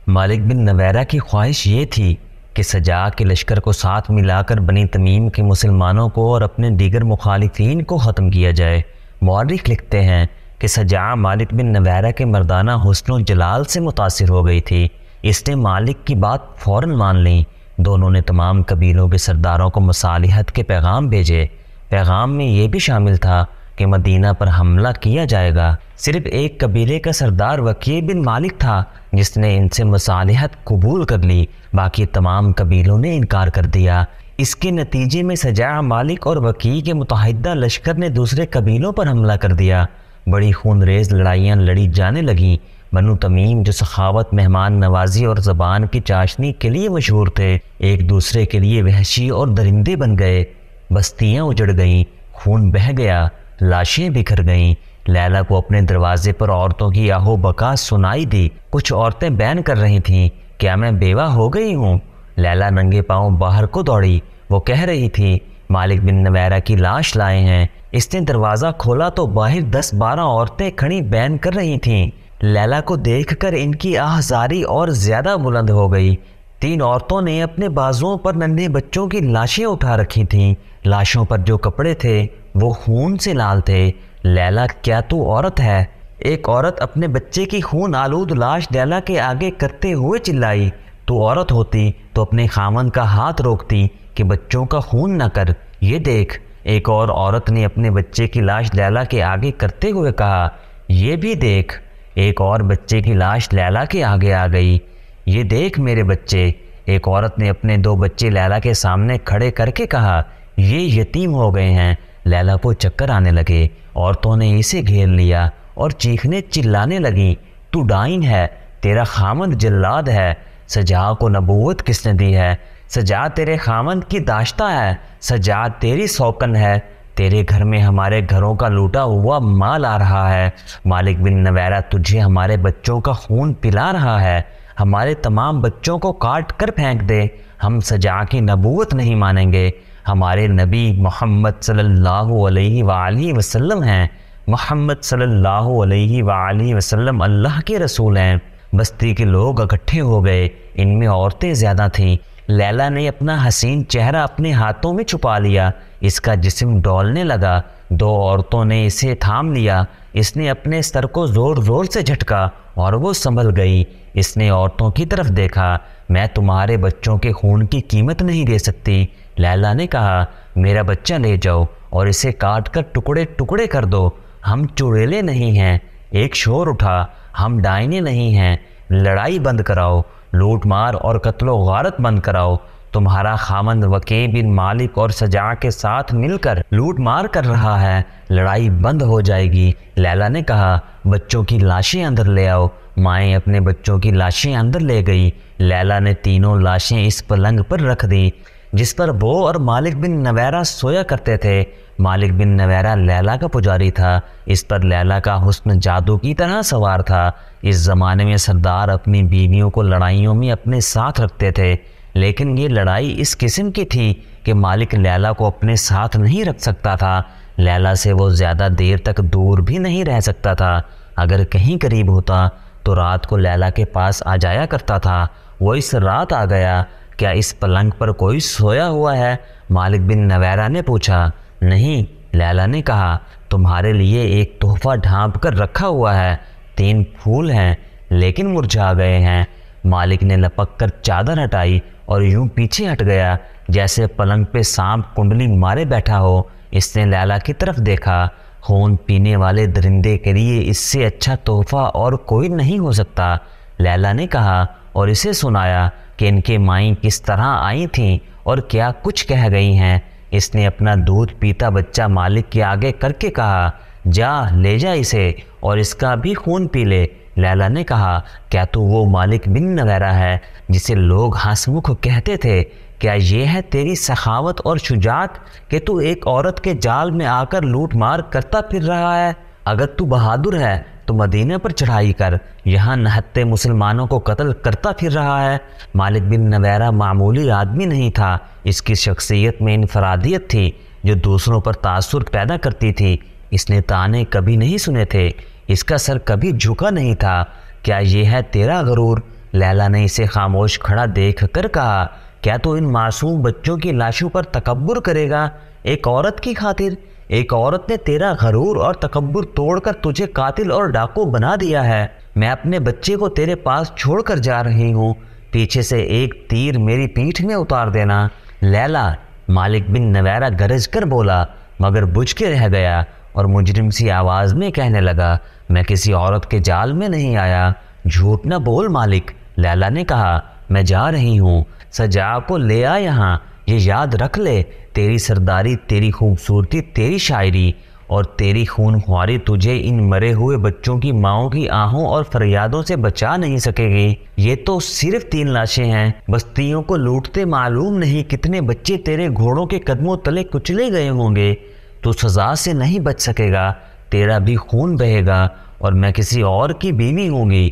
مالک بن نویرہ کی خواہش یہ تھی کہ سجا کے لشکر کو ساتھ ملا کر بنی تمیم کے مسلمانوں کو اور اپنے دیگر مخالفین کو ختم کیا جائے۔ مورخ لکھتے ہیں کہ سجا مالک بن نویرہ کے مردانہ حسن و جلال سے متاثر ہو گئی تھی۔ اس نے مالک کی بات فوراً مان لی۔ دونوں نے تمام قبیلوں کے سرداروں کو مصالحت کے پیغام بھیجے۔ پیغام میں یہ بھی شامل تھا کہ مدینہ پر حملہ کیا جائے گا۔ صرف ایک قبیلے کا سردار وکیع بن مالک تھا جس نے ان سے مصالحت قبول کر لی، باقی تمام قبیلوں نے انکار کر دیا۔ اس کے نتیجے میں سجا، مالک اور وکیع کے متحدہ لشکر نے دوسرے قبیلوں پر حملہ کر دیا۔ بڑی خونریز لڑائیاں لڑی جانے لگیں۔ بنو تمیم جو سخاوت، مہمان نوازی اور زبان کی چاشنی کے لیے مشہور تھے، ایک دوسرے کے لیے وحشی اور درندے بن گئے۔ بستیاں اجڑ گئیں، خون بہہ گیا، لاشیں بکھر گئیں۔ لیلا کو اپنے دروازے پر عورتوں کی آہو بکا سنائی دی۔ کچھ عورتیں بیان کر رہی تھیں، کیا میں بیوہ ہو گئی ہوں؟ لیلا ننگے پاؤں باہر کو دوڑی۔ وہ کہہ رہی تھی، مالک بن نویرہ کی لاش لائے ہیں۔ اس نے دروازہ کھولا تو باہر 10-12 عورتیں کھڑی بیان کر رہی تھیں۔ لیلا کو دیکھ کر ان کی آہزاری اور زیادہ بلند ہو گئی۔ 3 عورتوں نے اپنے بازوؤں پر ننھے بچوں کی لاشیں اٹھا رکھی تھیں۔ لاشوں پر جو کپڑے تھے وہ خون سے لال تھے۔ لیلا، کیا تو عورت ہے؟ ایک عورت اپنے بچے کی خون آلود لاش لیلا کے آگے کرتے ہوئے چلائی، تو عورت ہوتی تو اپنے خاوند کا ہاتھ روکتی کہ بچوں کا خون نہ کر۔ یہ دیکھ، ایک اور عورت نے اپنے بچے کی لاش لیلا کے آگے کرتے ہوئے کہا، یہ بھی دیکھ۔ ایک اور بچے کی لاش لیلا کے آگے آ گئی، یہ دیکھ میرے بچے۔ ایک عورت نے اپنے 2 بچے لیلا کے سامنے کھڑے کر کے کہا، یہ یتیم ہو گئے ہیں۔ لیلا کو چکر آنے لگے۔ عورتوں نے اسے گھیر لیا اور چیخنے چلانے لگیں، تو ڈائن ہے، تیرا خامند جلاد ہے۔ سجا کو نبوت کس نے دی ہے؟ سجا تیرے خامند کی داشتہ ہے، سجا تیری سوکن ہے۔ تیرے گھر میں ہمارے گھروں کا لوٹا ہوا مال آ رہا ہے۔ مالک بن نویرہ تجھے ہمارے بچوں کا خون پلا رہا ہے۔ ہمارے تمام بچوں کو کاٹ کر پھینک دے، ہم سجا کی نبوت نہیں مانیں گے۔ ہمارے نبی محمد صلی اللہ علیہ وآلہ وسلم ہیں۔ محمد صلی اللہ علیہ وآلہ وسلم اللہ کے رسول ہیں۔ بستی کے لوگ اکٹھے ہو گئے، ان میں عورتیں زیادہ تھیں۔ لیلا نے اپنا حسین چہرہ اپنے ہاتھوں میں چھپا لیا، اس کا جسم ڈولنے لگا۔ 2 عورتوں نے اسے تھام لیا، اس نے اپنے سر کو زور زور سے جھٹکا اور وہ سنبھل گئی۔ اس نے عورتوں کی طرف دیکھا، میں تمہارے بچوں کے خون کی قیمت نہیں دے سکتی۔ لیلا نے کہا، میرا بچہ لے جاؤ اور اسے کاٹ کر ٹکڑے ٹکڑے کر دو، ہم چڑیلے نہیں ہیں۔ ایک شور اٹھا، ہم ڈائنے نہیں ہیں۔ لڑائی بند کراؤ، لوٹ مار اور قتل و غارت بند کراؤ۔ تمہارا خامند وکیع بن مالک اور سجا کے ساتھ مل کر لوٹ مار کر رہا ہے، لڑائی بند ہو جائے گی۔ لیلا نے کہا، بچوں کی لاشیں اندر لے آؤ۔ مائیں اپنے بچوں کی لاشیں اندر لے گئی۔ لیلا نے تینوں لاشیں اس پلنگ پر رکھ دیں جس پر وہ اور مالک بن نویرہ سویا کرتے تھے۔ مالک بن نویرہ لیلا کا پجاری تھا، اس پر لیلا کا حسن جادو کی طرح سوار تھا۔ اس زمانے میں سردار اپنی بیویوں کو لڑائیوں میں اپنے ساتھ رکھتے تھے، لیکن یہ لڑائی اس قسم کی تھی کہ مالک لیلا کو اپنے ساتھ نہیں رکھ سکتا تھا۔ لیلا سے وہ زیادہ دیر تک دور بھی نہیں رہ سکتا تھا۔ اگر کہیں قریب ہوتا تو رات کو لیلا کے پاس آ جایا کرتا تھا۔ وہ اس رات آ گیا۔ کیا اس پلنگ پر کوئی سویا ہوا ہے؟ مالک بن نویرہ نے پوچھا۔ نہیں، لیلا نے کہا، تمہارے لیے ایک تحفہ ڈھانپ کر رکھا ہوا ہے۔ 3 پھول ہیں لیکن مرجھا گئے ہیں۔ مالک نے لپک کر چادر ہٹائی اور یوں پیچھے ہٹ گیا جیسے پلنگ پہ سانپ کنڈلی مارے بیٹھا ہو۔ اس نے لیلا کی طرف دیکھا۔ خون پینے والے درندے کے لیے اس سے اچھا تحفہ اور کوئی نہیں ہو سکتا۔ لیلا نے کہا اور اسے سنایا کہ ان کے مائیں کس طرح آئی تھیں اور کیا کچھ کہہ گئی ہیں۔ اس نے اپنا دودھ پیتا بچہ مالک کے آگے کر کے کہا، جا لے جا اسے اور اس کا بھی خون پی لے۔ لیلا نے کہا، کیا تو وہ مالک بن نویرہ ہے جسے لوگ ہنسمکھ کہتے تھے؟ کیا یہ ہے تیری سخاوت اور شجاعت کہ تو ایک عورت کے جال میں آ کر لوٹ مار کرتا پھر رہا ہے؟ اگر تو بہادر ہے تو مدینہ پر چڑھائی کر، یہاں نہتے مسلمانوں کو قتل کرتا پھر رہا ہے۔ مالک بن نویرہ معمولی آدمی نہیں تھا، اس کی شخصیت میں انفرادیت تھی جو دوسروں پر تاثر پیدا کرتی تھی۔ اس نے طعنے کبھی نہیں سنے تھے، اس کا سر کبھی جھکا نہیں تھا۔ کیا یہ ہے تیرا غرور؟ لیلا نے اسے خاموش کھڑا دیکھ کر کہا، کیا تو ان معصوم بچوں کی لاشوں پر تکبر کرے گا؟ ایک عورت کی خاطر؟ ایک عورت نے تیرا غرور اور تکبر توڑ کر تجھے قاتل اور ڈاکو بنا دیا ہے۔ میں اپنے بچے کو تیرے پاس چھوڑ کر جا رہی ہوں، پیچھے سے ایک تیر میری پیٹھ میں اتار دینا۔ لیلا، مالک بن نویرہ گرج کر بولا، مگر بجھ کے رہ گیا اور مجرم سی آواز میں کہنے لگا، میں کسی عورت کے جال میں نہیں آیا۔ جھوٹ نہ بول مالک، لیلا نے کہا، میں جا رہی ہوں، سجا کو لے آ یہاں۔ یہ یاد رکھ لے، تیری سرداری، تیری خوبصورتی، تیری شاعری اور تیری خون خواری تجھے ان مرے ہوئے بچوں کی ماؤں کی آہوں اور فریادوں سے بچا نہیں سکے گی۔ یہ تو صرف 3 لاشیں ہیں، بستیوں کو لوٹتے معلوم نہیں کتنے بچے تیرے گھوڑوں کے قدموں تلے کچلے گئے ہوں گے۔ تو سزا سے نہیں بچ سکے گا، تیرا بھی خون بہے گا اور میں کسی اور کی بیوی ہوں گی۔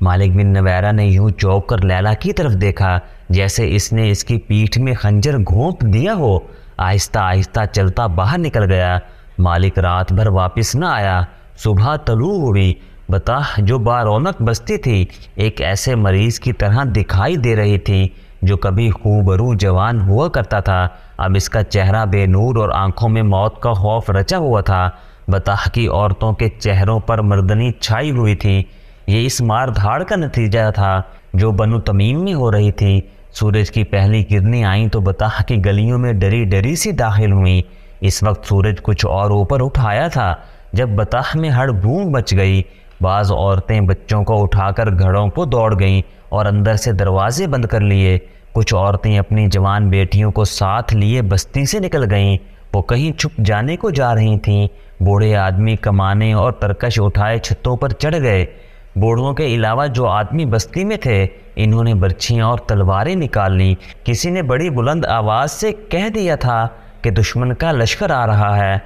مالک بن نویرہ نے یوں چونک کر لیلا کی طرف دیکھا جیسے اس نے اس کی پیٹھ میں خنجر گھونپ دیا ہو۔ آہستہ آہستہ چلتا باہر نکل گیا۔ مالک رات بھر واپس نہ آیا۔ صبح طلوع ہوئی۔ بتا جو بارونق بستی تھی ایک ایسے مریض کی طرح دکھائی دے رہی تھی جو کبھی خوبرو جوان ہوا کرتا تھا، اب اس کا چہرہ بے نور اور آنکھوں میں موت کا خوف رچا ہوا تھا۔ بتا کی عورتوں کے چہروں پر مردنی چھائی ہوئی تھی۔ یہ اس مار دھاڑ کا نتیجہ تھا جو بنو تمیم میں ہو رہی تھی۔ سورج کی پہلی کرنیں آئیں تو بتا کی گلیوں میں ڈری ڈری سی داخل ہوئیں۔ اس وقت سورج کچھ اور اوپر اٹھ آیا تھا جب بتا میں ہڑ بھونگ مچ گئی۔ بعض عورتیں بچوں کو اٹھا کر گھروں کو دوڑ گئیں اور اندر سے دروازے بند کر لیے۔ کچھ عورتیں اپنی جوان بیٹیوں کو ساتھ لیے بستی سے نکل گئیں۔ وہ کہیں چھپ جانے کو جا رہی تھیں۔ بوڑھے آدمی کمانے اور ترکش اٹھائے چھتوں پر چڑھ گئے۔ بوڑھوں کے علاوہ جو آدمی بستی میں تھے انہوں نے برچھیاں اور تلواریں نکال لیں۔ کسی نے بڑی بلند آواز سے کہہ دیا تھا کہ دشمن کا لشکر آ رہا ہے۔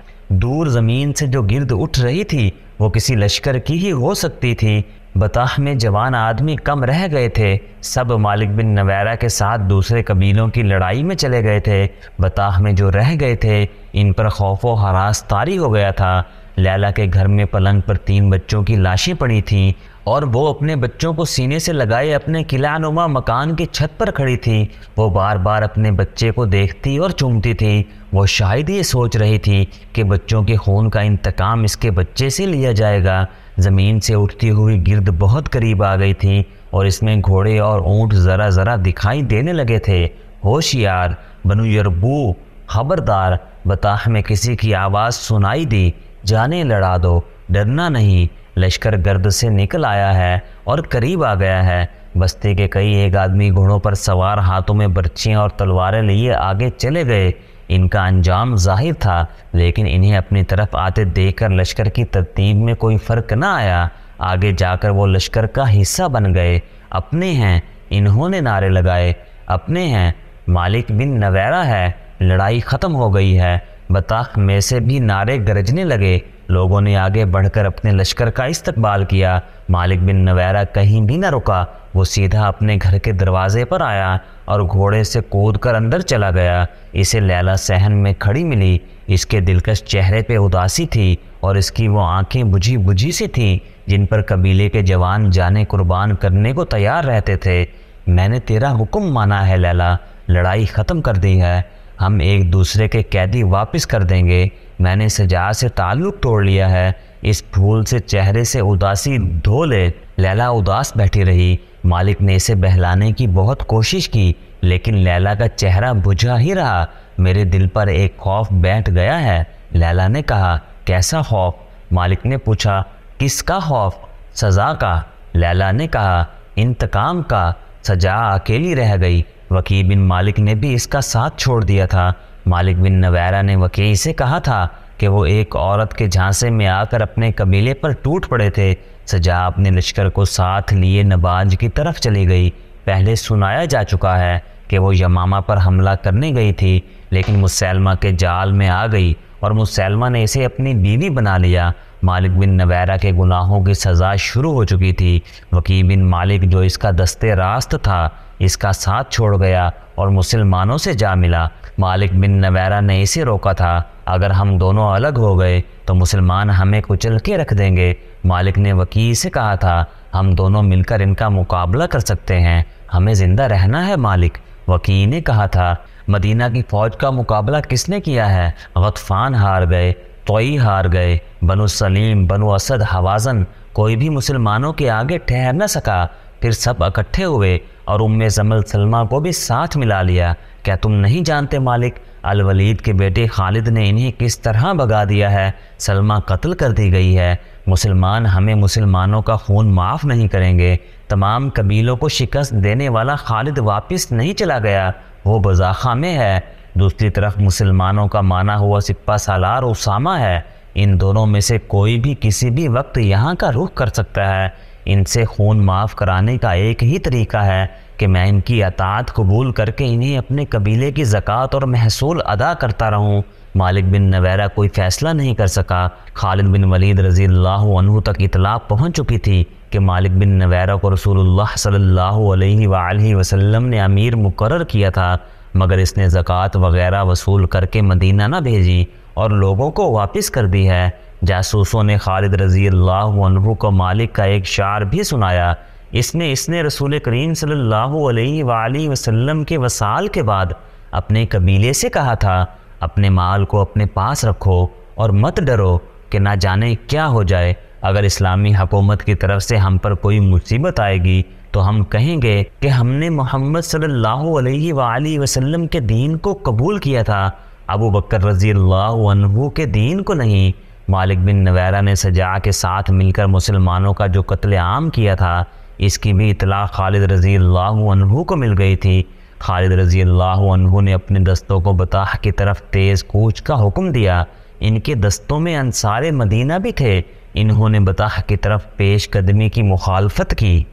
دور زمین سے جو گرد اٹھ رہی تھی وہ کسی لشکر کی ہی ہو سکتی تھی۔ بطاح میں جوان آدمی کم رہ گئے تھے، سب مالک بن نویرہ کے ساتھ دوسرے قبیلوں کی لڑائی میں چلے گئے تھے۔ بطاح میں جو رہ گئے تھے ان پر خوف و ہراس طاری ہو گیا تھا۔ لیلا کے گھر میں پلنگ پر 3 بچوں کی لاشیں پڑی تھیں اور وہ اپنے بچوں کو سینے سے لگائے اپنے قلعہ نما مکان کی چھت پر کھڑی تھی۔ وہ بار بار اپنے بچے کو دیکھتی اور چومتی تھی۔ وہ شاید یہ سوچ رہی تھی کہ بچوں کے خون کا انتقام اس کے بچے سے لیا جائے گا۔ زمین سے اٹھتی ہوئی گرد بہت قریب آ گئی تھی اور اس میں گھوڑے اور اونٹ ذرا ذرا دکھائی دینے لگے تھے۔ ہوشیار بنو یربوع، خبردار! بطاح میں کسی کی آواز سنائی دی، جانیں لڑا دو، ڈرنا نہیں، لشکر گرد سے نکل آیا ہے اور قریب آ گیا ہے۔ بستی کے کئی ایک آدمی گھوڑوں پر سوار ہاتھوں میں برچیاں اور تلواریں لیے آگے چلے گئے۔ ان کا انجام ظاہر تھا لیکن انہیں اپنی طرف آتے دیکھ کر لشکر کی ترتیب میں کوئی فرق نہ آیا۔ آگے جا کر وہ لشکر کا حصہ بن گئے۔ اپنے ہیں، انہوں نے نعرے لگائے، اپنے ہیں، مالک بن نویرہ ہے، لڑائی ختم ہو گئی ہے۔ بطاح میں سے بھی نعرے گرجنے لگے۔ لوگوں نے آگے بڑھ کر اپنے لشکر کا استقبال کیا۔ مالک بن نویرہ کہیں بھی نہ رکا، وہ سیدھا اپنے گھر کے دروازے پر آیا اور گھوڑے سے کود کر اندر چلا گیا۔ اسے لیلا صحن میں کھڑی ملی۔ اس کے دلکش چہرے پہ اداسی تھی اور اس کی وہ آنکھیں بجھی بجھی سی تھیں جن پر قبیلے کے جوان جانیں قربان کرنے کو تیار رہتے تھے۔ میں نے تیرا حکم مانا ہے لیلا، لڑائی ختم کر دی ہے، ہم ایک دوسرے کے قیدی واپس کر دیں گے۔ میں نے سجا سے تعلق توڑ لیا ہے، اس پھول سے چہرے سے اداسی دھو لے۔ لیلا اداس بیٹھی رہی۔ مالک نے اسے بہلانے کی بہت کوشش کی لیکن لیلا کا چہرہ بجھا ہی رہا۔ میرے دل پر ایک خوف بیٹھ گیا ہے، لیلا نے کہا۔ کیسا خوف؟ مالک نے پوچھا۔ کس کا خوف؟ سزا کا، لیلا نے کہا۔ انتقام کا۔ سجا اکیلی رہ گئی، وکیع بن مالک نے بھی اس کا ساتھ چھوڑ دیا تھا۔ مالک بن نویرہ نے وکیع سے کہا تھا کہ وہ ایک عورت کے جھانسے میں آ کر اپنے قبیلے پر ٹوٹ پڑے تھے۔ سجا اپنے لشکر کو ساتھ لیے نباج کی طرف چلی گئی۔ پہلے سنایا جا چکا ہے کہ وہ یمامہ پر حملہ کرنے گئی تھی لیکن مسیلمہ کے جال میں آ گئی اور مسیلمہ نے اسے اپنی بیوی بنا لیا۔ مالک بن نویرہ کے گناہوں کی سزا شروع ہو چکی تھی۔ وکیع بن مالک جو اس کا دستے راست تھا اس کا ساتھ چھوڑ گیا اور مسلمانوں سے جا ملا۔ مالک بن نویرہ نے اسے روکا تھا، اگر ہم دونوں الگ ہو گئے تو مسلمان ہمیں کچل کے رکھ دیں گے۔ مالک نے وکیع سے کہا تھا، ہم دونوں مل کر ان کا مقابلہ کر سکتے ہیں، ہمیں زندہ رہنا ہے مالک۔ وکی نے کہا تھا، مدینہ کی فوج کا مقابلہ کس نے کیا ہے؟ غطفان ہار گئے، طوئی ہار گئے، بنو سلیم، بنو اسد، حوازن، کوئی بھی مسلمانوں کے آگے ٹھہر نہ سکا۔ پھر سب اکٹھے ہوئے اور زمل سلمہ کو بھی ساتھ ملا لیا۔ کیا تم نہیں جانتے مالک، الولید کے بیٹے خالد نے انہیں کس طرح بگا دیا ہے؟ سلمہ قتل کر دی گئی ہے۔ مسلمان ہمیں مسلمانوں کا خون معاف نہیں کریں گے۔ تمام قبیلوں کو شکست دینے والا خالد واپس نہیں چلا گیا، وہ بزاخہ میں ہے۔ دوسری طرف مسلمانوں کا مانا ہوا سپہ سالار اسامہ ہے۔ ان دونوں میں سے کوئی بھی کسی بھی وقت یہاں کا رخ کر سکتا ہے۔ ان سے خون معاف کرانے کا ایک ہی طریقہ ہے کہ میں ان کی اطاعت قبول کر کے انہیں اپنے قبیلے کی زکوٰۃ اور محصول ادا کرتا رہوں۔ مالک بن نویرہ کوئی فیصلہ نہیں کر سکا۔ خالد بن ولید رضی اللہ عنہ تک اطلاع پہنچ چکی تھی کہ مالک بن نویرہ کو رسول اللہ صلی اللہ علیہ وآلہ وسلم نے امیر مقرر کیا تھا، مگر اس نے زکوٰۃ وغیرہ وصول کر کے مدینہ نہ بھیجی اور لوگوں کو واپس کر دی ہے۔ جاسوسوں نے خالد رضی اللہ عنہ کو مالک کا ایک شعر بھی سنایا۔ اس نے رسول کریم صلی اللہ علیہ وآلہ وسلم کے وصال کے بعد اپنے قبیلے سے کہا تھا، اپنے مال کو اپنے پاس رکھو اور مت ڈرو کہ نہ جانے کیا ہو جائے۔ اگر اسلامی حکومت کی طرف سے ہم پر کوئی مصیبت آئے گی تو ہم کہیں گے کہ ہم نے محمد صلی اللہ علیہ وآلہ وسلم کے دین کو قبول کیا تھا، ابو بکر رضی اللہ عنہ کے دین کو نہیں۔ مالک بن نویرہ نے سجاع کے ساتھ مل کر مسلمانوں کا جو قتل عام کیا تھا، اس کی بھی اطلاع خالد رضی اللہ عنہ کو مل گئی تھی۔ خالد رضی اللہ عنہ نے اپنے دستوں کو بطاح کی طرف تیز کوچ کا حکم دیا۔ ان کے دستوں میں انصار مدینہ بھی تھے۔ انہوں نے بطاح کی طرف پیش قدمی کی مخالفت کی۔